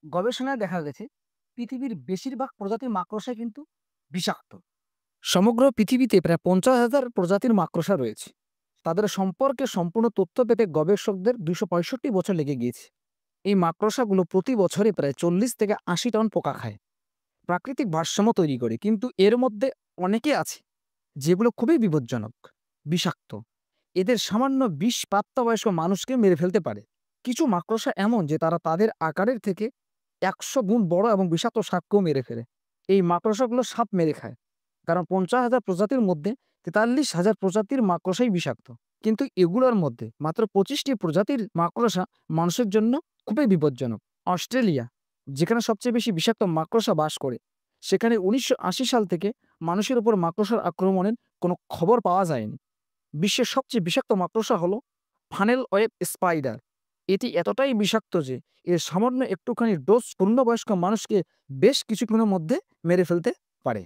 গবেষণায় দেখা গেছে পৃথিবীর বেশিরভাগ প্রজাতির মাকড়সা কিন্তু বিষাক্ত। সমগ্র পৃথিবীতে প্রায় 50,000 প্রজাতির মাকড়সা রয়েছে। তাদের সম্পর্কে সম্পূর্ণ তথ্য পেতে গবেষকদের 265 বছর লেগে গিয়েছে। এই মাকড়সাগুলো প্রতি বছরে প্রায় 40 থেকে 80 টন পোকা খায়, প্রাকৃতিক ভারসাম্য তৈরি করে। কিন্তু এর মধ্যে অনেকে আছে যেগুলো খুবই বিপজ্জনক, বিষাক্ত। এদের সামান্য বিষ প্রাপ্তবয়স্ক মানুষকে মেরে ফেলতে পারে। কিছু মাকড়সা এমন যে তারা তাদের আকারের থেকে 100 গুণ বড় এবং বিষাক্ত সাপকেও মেরে ফেলে। এই মাকড়সাগুলো সাপ মেরে খায়, কারণ 50,000 প্রজাতির মধ্যে 43,000 প্রজাতির মাকড়সাই বিষাক্ত। কিন্তু এগুলোর মধ্যে মাত্র 25টি প্রজাতির মাকড়সা মানুষের জন্য খুবই বিপজ্জনক। অস্ট্রেলিয়া, যেখানে সবচেয়ে বেশি বিষাক্ত মাকড়সা বাস করে, সেখানে 1980 সাল থেকে মানুষের উপর মাকড়সার আক্রমণের কোনো খবর পাওয়া যায়নি। বিশ্বের সবচেয়ে বিষাক্ত মাকড়সা হলো ফানেল ওয়েব স্পাইডার। এটি এতটাই বিষাক্ত যে এর সামান্য একটুখানি ডোজ পূর্ণবয়স্ক মানুষকে বেশ কিছুক্ষণের মধ্যে মেরে ফেলতে পারে।